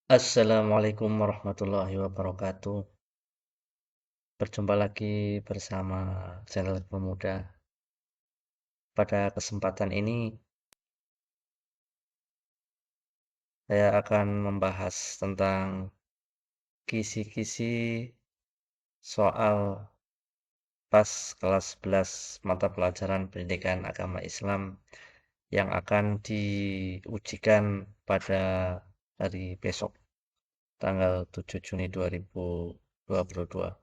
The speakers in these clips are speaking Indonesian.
Assalamualaikum warahmatullahi wabarakatuh. Berjumpa lagi bersama channel Pemuda. Pada kesempatan ini, saya akan membahas tentang kisi-kisi soal pas kelas 11 mata pelajaran pendidikan agama Islam yang akan diujikan pada hari besok, tanggal 7 Juni 2022.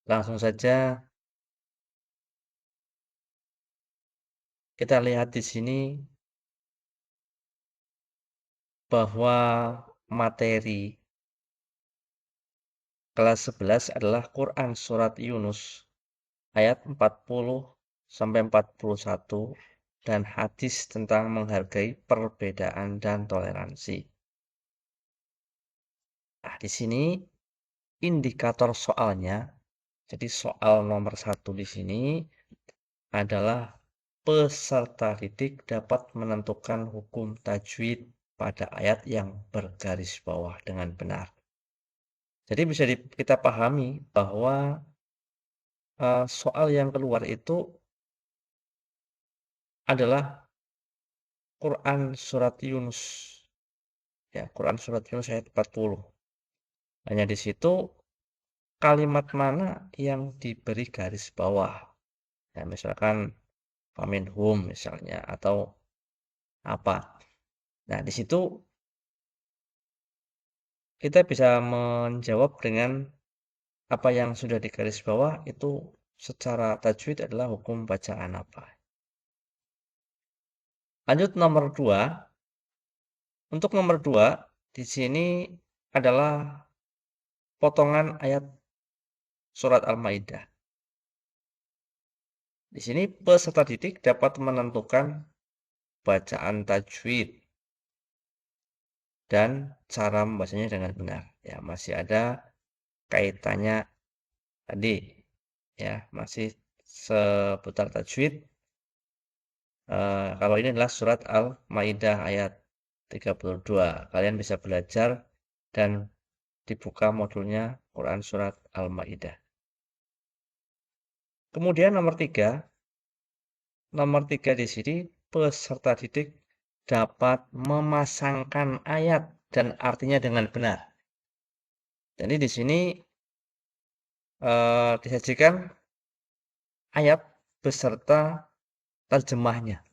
Langsung saja kita lihat di sini bahwa materi kelas 11 adalah Quran Surat Yunus ayat 40 sampai 41 dan hadis tentang menghargai perbedaan dan toleransi. Nah, di sini indikator soalnya, jadi soal nomor 1 di sini adalah peserta didik dapat menentukan hukum tajwid pada ayat yang bergaris bawah dengan benar. Jadi bisa kita pahami bahwa soal yang keluar itu adalah Quran Surat Yunus. Ya, Quran Surat Yunus ayat 40. Hanya di situ kalimat mana yang diberi garis bawah. Ya, misalkan faminhum misalnya atau apa. Nah, di situ kita bisa menjawab dengan apa yang sudah digaris bawah itu secara tajwid adalah hukum bacaan apa. Lanjut nomor 2. Untuk nomor 2 di sini adalah potongan ayat surat Al-Maidah. Di sini peserta didik dapat menentukan bacaan tajwid dan cara membacanya dengan benar. Ya, masih ada kaitannya tadi. Ya, masih seputar tajwid. Kalau ini adalah surat Al-Maidah ayat 32. Kalian bisa belajar dan dibuka modulnya Quran surat Al-Maidah. Kemudian nomor 3 di sini peserta didik dapat memasangkan ayat dan artinya dengan benar. Jadi di sini disajikan ayat beserta terjemahnya.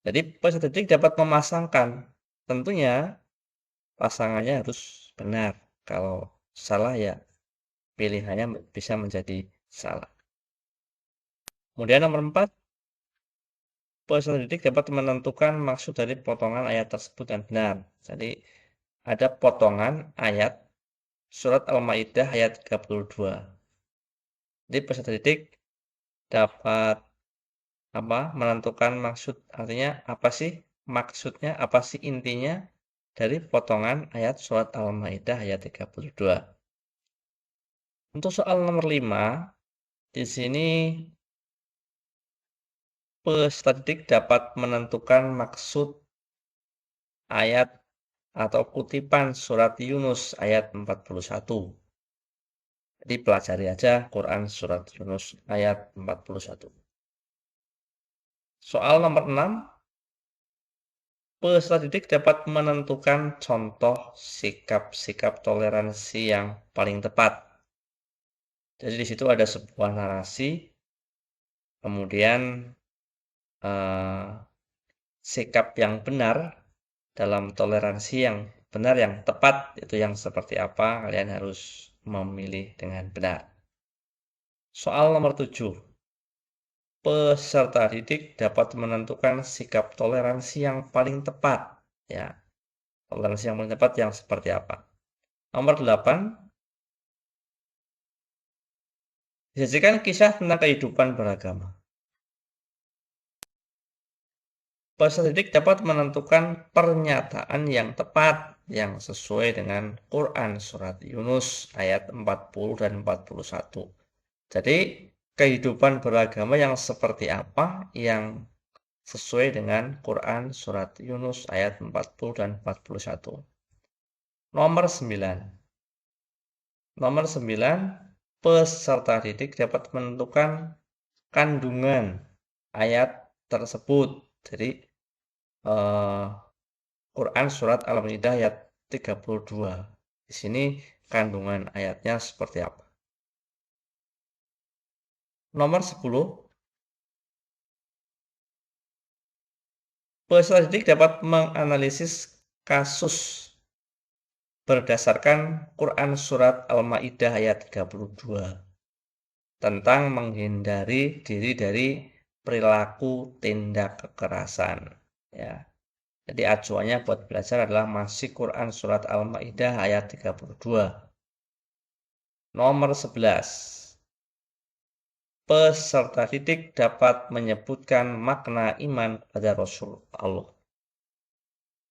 Jadi peserta didik dapat memasangkan. Tentunya pasangannya harus benar. Kalau salah ya pilihannya bisa menjadi salah. Kemudian nomor 4, peserta didik dapat menentukan maksud dari potongan ayat tersebut dan benar. Jadi ada potongan ayat surat Al-Maidah ayat 32. Jadi peserta didik dapat menentukan maksud, artinya apa sih maksudnya, apa sih intinya dari potongan ayat surat Al-Maidah ayat 32. Untuk soal nomor 5, di sini peserta didik dapat menentukan maksud ayat atau kutipan surat Yunus ayat 41. Jadi pelajari aja Quran surat Yunus ayat 41. Soal nomor 6, peserta didik dapat menentukan contoh sikap-sikap toleransi yang paling tepat. Jadi di situ ada sebuah narasi, kemudian eh, sikap yang benar dalam toleransi yang benar, yang tepat, itu yang seperti apa, kalian harus memilih dengan benar. Soal nomor 7. Peserta didik dapat menentukan sikap toleransi yang paling tepat. Ya, toleransi yang paling tepat yang seperti apa? Nomor 8. Disajikan kisah tentang kehidupan beragama. Peserta didik dapat menentukan pernyataan yang tepat yang sesuai dengan Quran Surat Yunus ayat 40 dan 41. Jadi, kehidupan beragama yang seperti apa yang sesuai dengan Quran surat Yunus ayat 40 dan 41. Nomor 9. Nomor 9, peserta didik dapat menentukan kandungan ayat tersebut. Jadi Quran surat Al-Maidah ayat 32. Di sini kandungan ayatnya seperti apa? Nomor 10, peserta didik dapat menganalisis kasus berdasarkan Quran surat Al-Maidah ayat 32 tentang menghindari diri dari perilaku tindak kekerasan. Ya. Jadi acuannya buat belajar adalah masih Quran surat Al-Maidah ayat 32. Nomor 11. Peserta didik dapat menyebutkan makna iman pada Rasul Allah.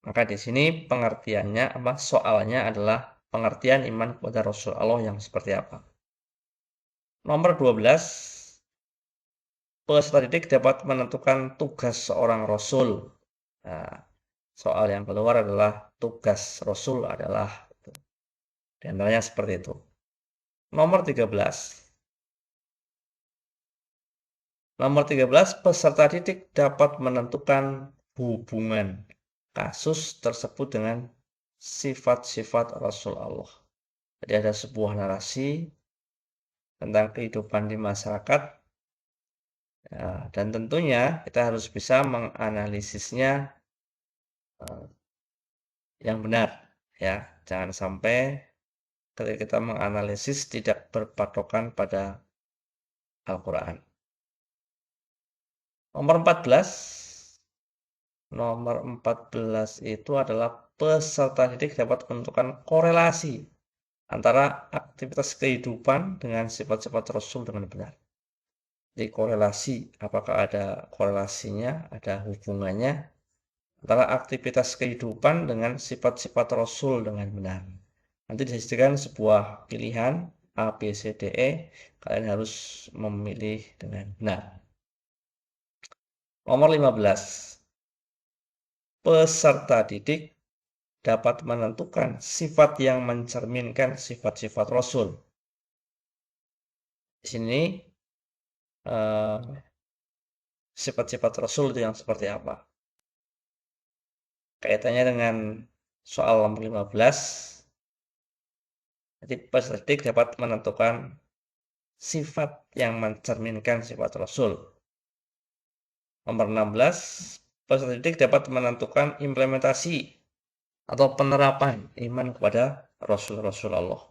Maka di sini pengertiannya soalnya adalah pengertian iman kepada Rasul Allah yang seperti apa. Nomor 12. Peserta didik dapat menentukan tugas seorang Rasul. Nah, soal yang keluar adalah tugas Rasul adalah di antaranya seperti itu. Nomor 13. Nomor 13, peserta didik dapat menentukan hubungan kasus tersebut dengan sifat-sifat Rasul Allah. Jadi ada sebuah narasi tentang kehidupan di masyarakat, ya, dan tentunya kita harus bisa menganalisisnya yang benar, ya. Jangan sampai ketika kita menganalisis tidak berpatokan pada Al-Quran. Nomor 14. Nomor 14 itu adalah peserta didik dapat menentukan korelasi antara aktivitas kehidupan dengan sifat-sifat Rasul dengan benar. Jadi korelasi, apakah ada korelasinya, ada hubungannya antara aktivitas kehidupan dengan sifat-sifat Rasul dengan benar. Nanti disediakan sebuah pilihan A, B, C, D, E. Kalian harus memilih dengan benar. Nomor 15. Peserta didik dapat menentukan sifat yang mencerminkan sifat-sifat Rasul. Di sini sifat-sifat Rasul itu yang seperti apa? Kaitannya dengan soal nomor 15. Jadi peserta didik dapat menentukan sifat yang mencerminkan sifat Rasul. Nomor 16, peserta didik dapat menentukan implementasi atau penerapan iman kepada Rasul-Rasul Allah.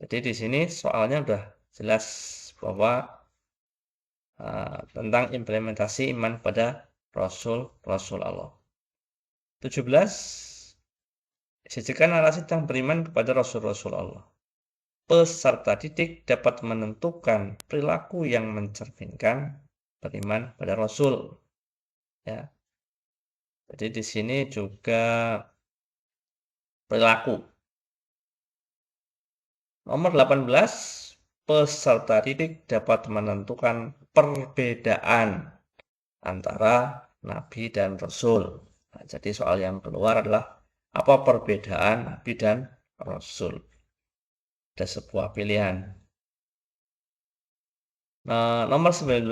Jadi di sini soalnya sudah jelas bahwa tentang implementasi iman pada Rasul-Rasul Allah. 17. Sajikan narasi tentang beriman kepada Rasul-Rasul Allah. Peserta didik dapat menentukan perilaku yang mencerminkan beriman pada Rasul. Ya. Jadi di sini juga perilaku. Nomor 18, peserta didik dapat menentukan perbedaan antara Nabi dan Rasul. Nah, jadi soal yang keluar adalah apa perbedaan Nabi dan Rasul. Ada sebuah pilihan. Nah, nomor 19,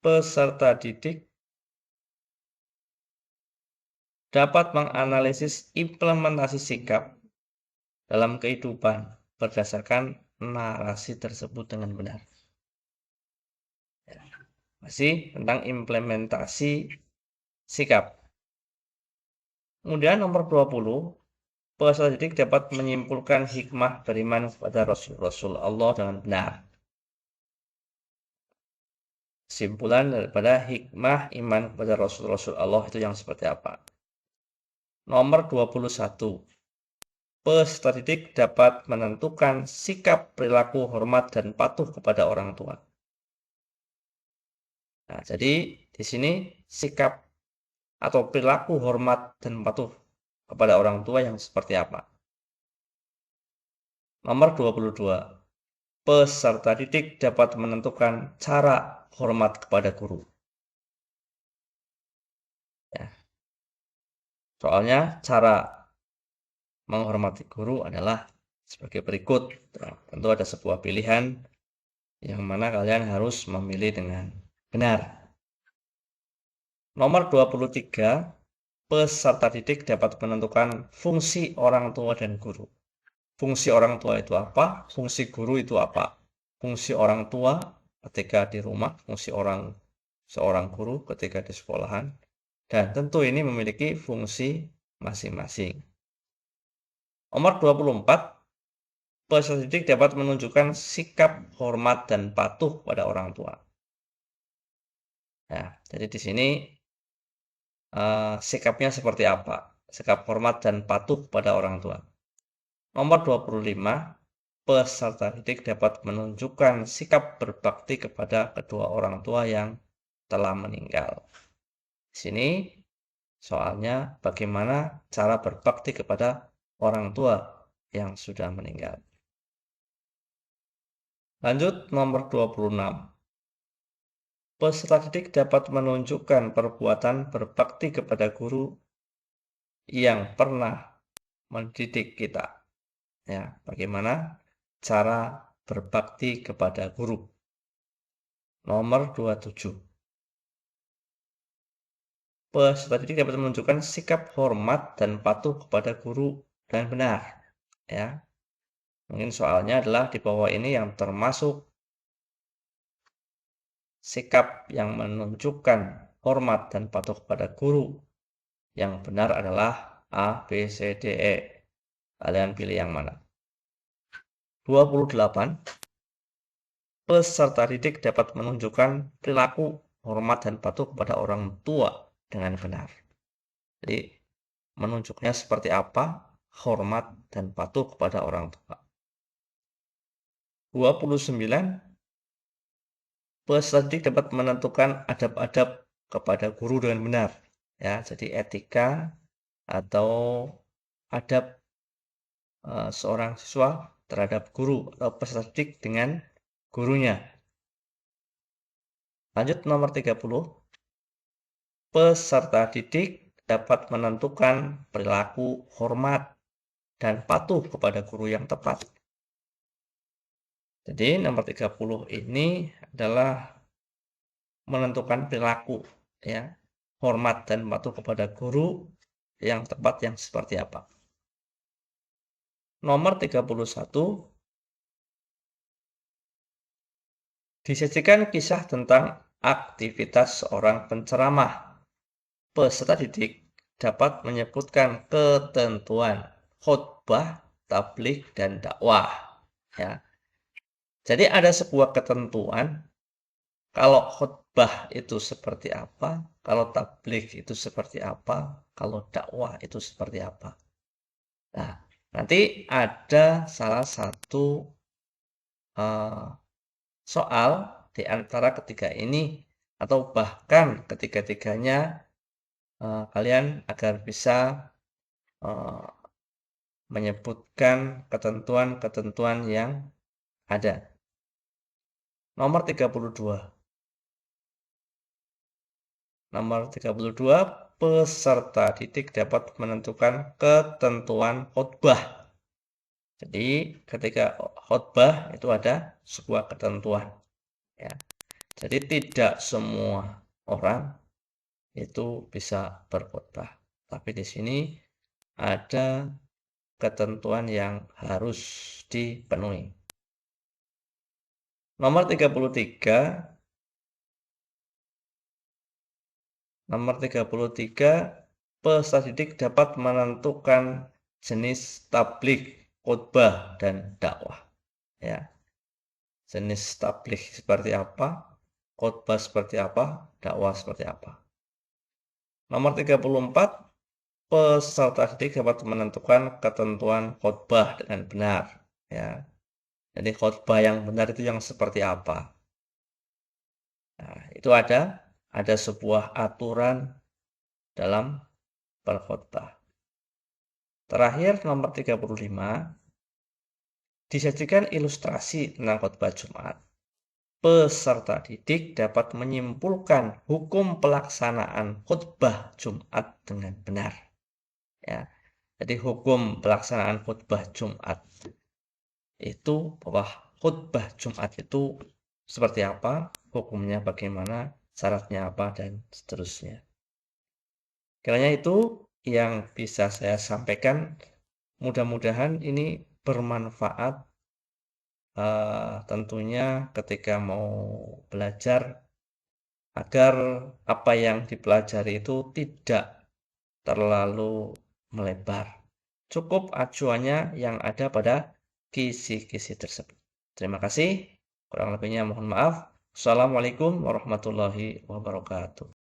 peserta didik dapat menganalisis implementasi sikap dalam kehidupan berdasarkan narasi tersebut dengan benar. Masih tentang implementasi sikap. Kemudian nomor 20, peserta didik dapat menyimpulkan hikmah beriman kepada Rasul Allah dengan benar. Kesimpulan daripada hikmah iman kepada Rasul Allah itu yang seperti apa? Nomor 21. Peserta didik dapat menentukan sikap perilaku hormat dan patuh kepada orang tua. Nah, jadi di sini sikap atau perilaku hormat dan patuh kepada orang tua yang seperti apa? Nomor 22. peserta didik dapat menentukan cara hormat kepada guru. Ya. Soalnya cara menghormati guru adalah sebagai berikut. Nah, tentu ada sebuah pilihan yang mana kalian harus memilih dengan benar. Nomor 23, peserta didik dapat menentukan fungsi orang tua dan guru. Fungsi orang tua itu apa? Fungsi guru itu apa? Fungsi orang tua ketika di rumah, fungsi seorang guru ketika di sekolahan, dan tentu ini memiliki fungsi masing-masing. Nomor 24, peserta didik dapat menunjukkan sikap hormat dan patuh pada orang tua. Nah, jadi di sini sikapnya seperti apa? Sikap hormat dan patuh pada orang tua. Nomor 25, peserta didik dapat menunjukkan sikap berbakti kepada kedua orang tua yang telah meninggal. Di sini soalnya bagaimana cara berbakti kepada orang tua yang sudah meninggal. Lanjut nomor 26. Peserta didik dapat menunjukkan perbuatan berbakti kepada guru yang pernah mendidik kita. Ya, bagaimana cara berbakti kepada guru. Nomor 27. Peserta didik dapat menunjukkan sikap hormat dan patuh kepada guru dan benar. Ya, mungkin soalnya adalah di bawah ini yang termasuk sikap yang menunjukkan hormat dan patuh kepada guru yang benar adalah A, B, C, D, E. Kalian pilih yang mana? 28. Peserta didik dapat menunjukkan perilaku hormat dan patuh kepada orang tua dengan benar. Jadi, menunjuknya seperti apa? Hormat dan patuh kepada orang tua. 29. Peserta didik dapat menentukan adab-adab kepada guru dengan benar. Ya, jadi etika atau adab seorang siswa terhadap guru atau peserta didik dengan gurunya. Lanjut nomor 30. Peserta didik dapat menentukan perilaku hormat dan patuh kepada guru yang tepat. Jadi nomor 30 ini adalah menentukan perilaku, ya, hormat dan patuh kepada guru yang tepat yang seperti apa. Nomor 31, disajikan kisah tentang aktivitas seorang penceramah. Peserta didik dapat menyebutkan ketentuan khotbah, tabligh, dan dakwah. Ya. Jadi ada sebuah ketentuan, kalau khotbah itu seperti apa, kalau tabligh itu seperti apa, kalau dakwah itu seperti apa. Nah, nanti ada salah satu soal di antara ketiga ini, atau bahkan ketiga-tiganya kalian agar bisa menyebutkan ketentuan-ketentuan yang ada. Nomor 32. Nomor 32, peserta didik dapat menentukan ketentuan khotbah. Jadi, ketika khotbah itu ada sebuah ketentuan. Ya. Jadi, tidak semua orang itu bisa berkhotbah. Tapi di sini ada ketentuan yang harus dipenuhi. Nomor 33. Nomor 33, peserta didik dapat menentukan jenis tabligh, khotbah, dan dakwah. Ya. Jenis tabligh seperti apa, khotbah seperti apa, dakwah seperti apa. Nomor 34, peserta didik dapat menentukan ketentuan khotbah dengan benar. Ya. Jadi khotbah yang benar itu yang seperti apa? Nah, itu ada sebuah aturan dalam berkhotbah. Terakhir nomor 35, disajikan ilustrasi tentang khotbah Jumat, peserta didik dapat menyimpulkan hukum pelaksanaan khotbah Jumat dengan benar. Ya, jadi hukum pelaksanaan khotbah Jumat itu bahwa khotbah Jumat itu seperti apa, hukumnya bagaimana, syaratnya apa, dan seterusnya. Kiranya itu yang bisa saya sampaikan. Mudah-mudahan ini bermanfaat tentunya ketika mau belajar agar apa yang dipelajari itu tidak terlalu melebar. Cukup acuannya yang ada pada kisi-kisi tersebut. Terima kasih. Kurang lebihnya mohon maaf. Assalamualaikum warahmatullahi wabarakatuh.